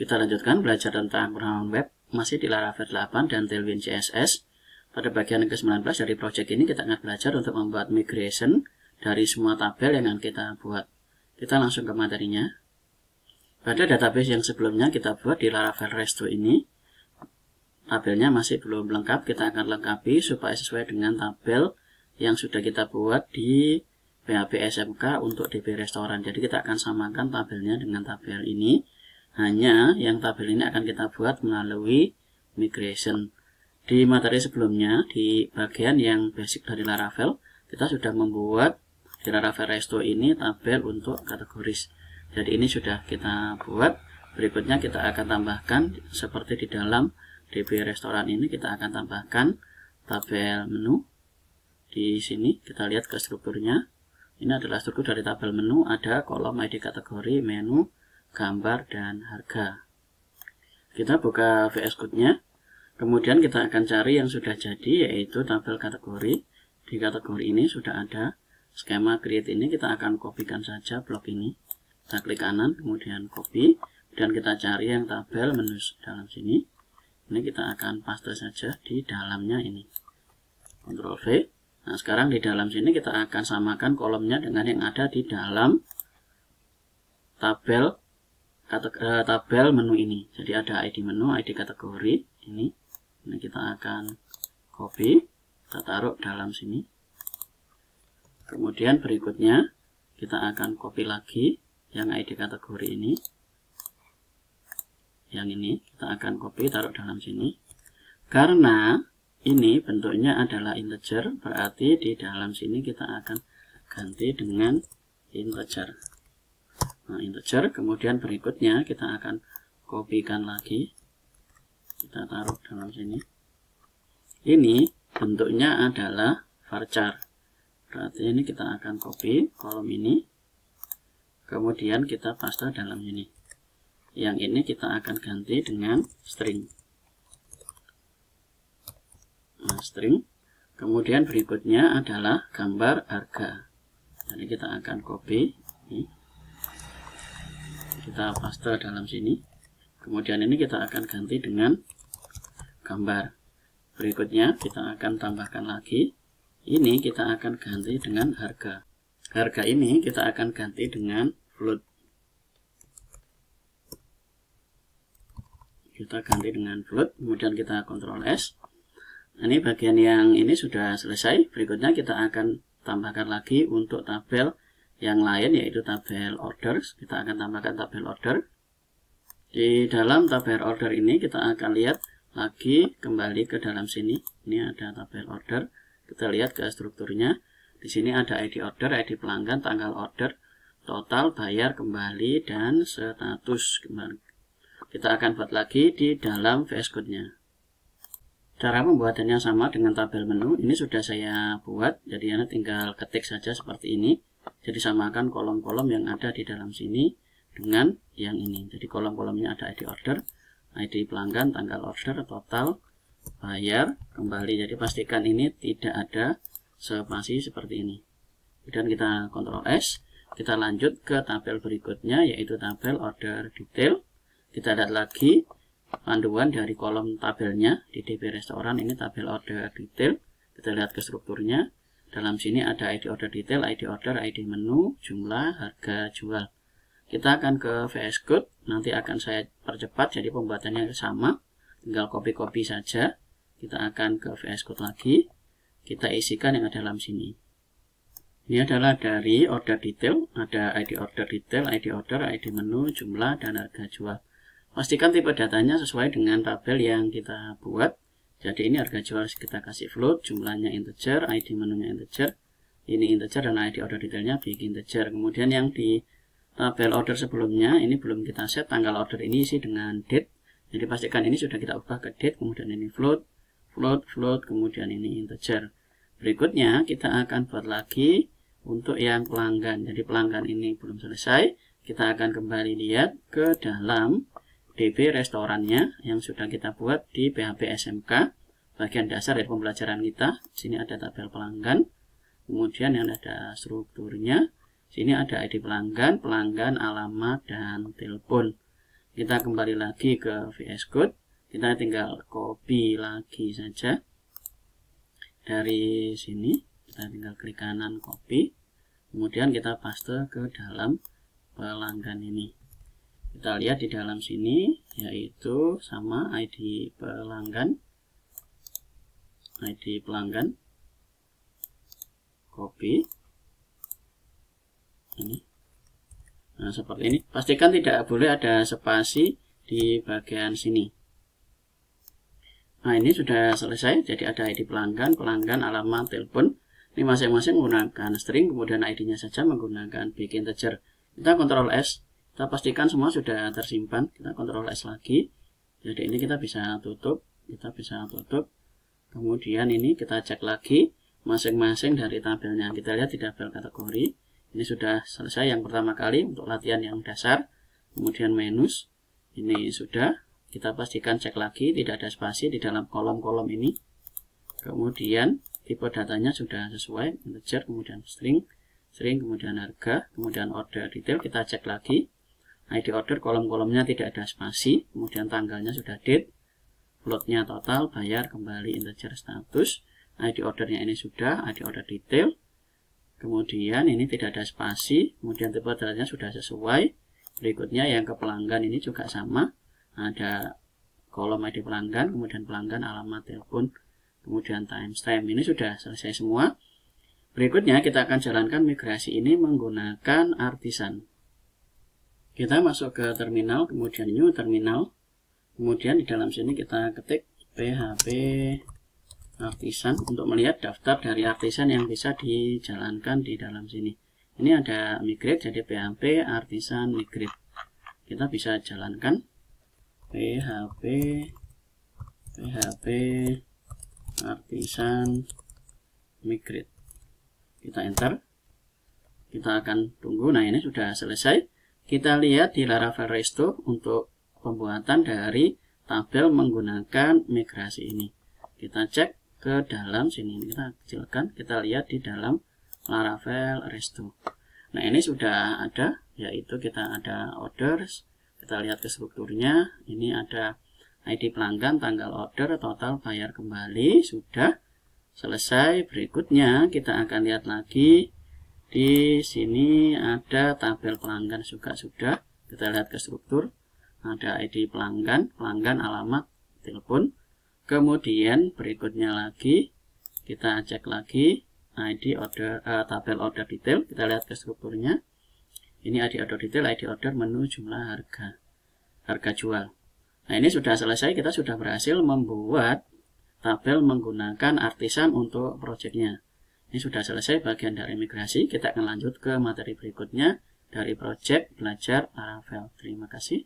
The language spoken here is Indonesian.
Kita lanjutkan belajar tentang penggunaan web masih di Laravel 8 dan Tailwind CSS. Pada bagian ke-19 dari project ini kita akan belajar untuk membuat migration dari semua tabel yang akan kita buat. Kita langsung ke materinya. Pada database yang sebelumnya kita buat di Laravel REST ini, tabelnya masih belum lengkap. Kita akan lengkapi supaya sesuai dengan tabel yang sudah kita buat di PHP SMK untuk DB restoran. Jadi kita akan samakan tabelnya dengan tabel ini. Hanya yang tabel ini akan kita buat melalui migration. Di materi sebelumnya, di bagian yang basic dari Laravel, kita sudah membuat di Laravel Resto ini tabel untuk kategoris. Jadi ini sudah kita buat. Berikutnya kita akan tambahkan seperti di dalam DB restoran ini, kita akan tambahkan tabel menu. Di sini kita lihat ke strukturnya. Ini adalah struktur dari tabel menu, ada kolom ID kategori, menu, gambar, dan harga. Kita buka VS Code-nya. Kemudian kita akan cari yang sudah jadi, yaitu tabel kategori. Di kategori ini sudah ada skema create ini. Kita akan kopikan saja blok ini. Kita klik kanan, kemudian copy. Dan kita cari yang tabel menu dalam sini. Ini kita akan paste saja di dalamnya ini. Ctrl V. Nah, sekarang di dalam sini kita akan samakan kolomnya dengan yang ada di dalam tabel menu ini. Jadi ada ID menu, ID kategori ini. Ini kita akan copy, kita taruh dalam sini. Kemudian berikutnya kita akan copy lagi yang ID kategori ini. Yang ini kita akan copy, taruh dalam sini. Karena ini bentuknya adalah integer, berarti di dalam sini kita akan ganti dengan integer. Nah, integer, kemudian berikutnya kita akan kopikan lagi. Kita taruh dalam sini. Ini bentuknya adalah varchar. Berarti ini kita akan copy kolom ini. Kemudian kita paste dalam ini. Yang ini kita akan ganti dengan string. Nah, string. Kemudian berikutnya adalah gambar harga. Jadi kita akan copy ini. Kita paste dalam sini. Kemudian ini kita akan ganti dengan gambar. Berikutnya kita akan tambahkan lagi. Ini kita akan ganti dengan harga. Harga ini kita akan ganti dengan float. Kita ganti dengan float. Kemudian kita Ctrl S. Ini bagian yang ini sudah selesai. Berikutnya kita akan tambahkan lagi untuk tabel yang lain, yaitu tabel orders. Kita akan tambahkan tabel order. Di dalam tabel order ini kita akan lihat lagi kembali ke dalam sini. Ini ada tabel order. Kita lihat ke strukturnya. Di sini ada ID order, ID pelanggan, tanggal order, total, bayar, kembali, dan status kembali. Kita akan buat lagi di dalam VS Code-nya. Cara pembuatannya sama dengan tabel menu. Ini sudah saya buat, jadi Anda tinggal ketik saja seperti ini. Jadi samakan kolom-kolom yang ada di dalam sini dengan yang ini. Jadi kolom-kolomnya ada ID order, ID pelanggan, tanggal order, total, bayar, kembali. Jadi pastikan ini tidak ada spasi seperti ini. Kemudian kita Ctrl S. Kita lanjut ke tabel berikutnya, yaitu tabel order detail. Kita lihat lagi panduan dari kolom tabelnya di DB restoran. Ini tabel order detail. Kita lihat ke strukturnya. Dalam sini ada ID order detail, ID order, ID menu, jumlah, harga, jual. Kita akan ke VS Code. Nanti akan saya percepat, jadi pembuatannya sama. Tinggal copy-copy saja. Kita akan ke VS Code lagi. Kita isikan yang ada dalam sini. Ini adalah dari order detail. Ada ID order detail, ID order, ID menu, jumlah, dan harga jual. Pastikan tipe datanya sesuai dengan tabel yang kita buat. Jadi ini harga jual kita kasih float, jumlahnya integer, ID menunya integer, ini integer, dan ID order detailnya big integer. Kemudian yang di tabel order sebelumnya ini belum kita set, tanggal order ini isi dengan date. Jadi pastikan ini sudah kita ubah ke date, kemudian ini float, kemudian ini integer. Berikutnya kita akan buat lagi untuk yang pelanggan. Jadi pelanggan ini belum selesai. Kita akan kembali lihat ke dalam DB restorannya yang sudah kita buat di PHP SMK. Bagian dasar dari pembelajaran kita. Sini ada tabel pelanggan. Kemudian yang ada strukturnya. Sini ada ID pelanggan, alamat, dan telepon. Kita kembali lagi ke VS Code. Kita tinggal copy lagi saja dari sini. Kita tinggal klik kanan copy. Kemudian kita paste ke dalam pelanggan ini. Kita lihat di dalam sini yaitu sama ID pelanggan. ID pelanggan. Copy. Ini. Nah, seperti ini. Pastikan tidak boleh ada spasi di bagian sini. Nah, ini sudah selesai. Jadi ada ID pelanggan, alamat, telepon. Ini masing-masing menggunakan string, kemudian ID-nya saja menggunakan big integer. Kita Ctrl S. Kita pastikan semua sudah tersimpan. Kita Ctrl S lagi. Jadi ini kita bisa tutup. Kemudian ini kita cek lagi masing-masing dari tabelnya. Kita lihat di tabel kategori. Ini sudah selesai yang pertama kali untuk latihan yang dasar. Kemudian menus. Ini sudah. Kita pastikan cek lagi tidak ada spasi di dalam kolom-kolom ini. Kemudian tipe datanya sudah sesuai. Integer, kemudian string, kemudian harga, kemudian order detail. Kita cek lagi. ID order kolom-kolomnya tidak ada spasi. Kemudian tanggalnya sudah date. Floatnya total, bayar, kembali, integer, status. ID ordernya ini sudah. ID order detail. Kemudian ini tidak ada spasi, kemudian tipe datanya sudah sesuai. Berikutnya yang ke pelanggan ini juga sama. Ada kolom ID pelanggan, kemudian pelanggan, alamat, telepon, kemudian timestamp. Ini sudah selesai semua. Berikutnya kita akan jalankan migrasi ini menggunakan Artisan. Kita masuk ke terminal, kemudian new terminal. Kemudian di dalam sini kita ketik PHP Artisan untuk melihat daftar dari Artisan yang bisa dijalankan di dalam sini. Ini ada migrate, jadi PHP Artisan migrate. Kita bisa jalankan PHP Artisan migrate. Kita enter. Kita akan tunggu. Nah, ini sudah selesai. Kita lihat di Laravel Resto untuk pembuatan dari tabel menggunakan migrasi ini. Kita cek ke dalam sini, kita kecilkan, kita lihat di dalam Laravel Resto. Nah, ini sudah ada, yaitu kita ada orders, kita lihat ke strukturnya. Ini ada ID pelanggan, tanggal order, total, bayar, kembali, sudah selesai. Berikutnya kita akan lihat lagi di sini ada tabel pelanggan juga sudah. Kita lihat ke struktur, ada ID pelanggan, alamat, telepon. Kemudian berikutnya lagi kita cek lagi ID order, tabel order detail. Kita lihat ke strukturnya. Ini ID order detail, ID order, menu, jumlah, harga jual. Nah, ini sudah selesai. Kita sudah berhasil membuat tabel menggunakan Artisan untuk projectnya. Ini sudah selesai bagian dari migrasi. Kita akan lanjut ke materi berikutnya dari project belajar Laravel. Terima kasih.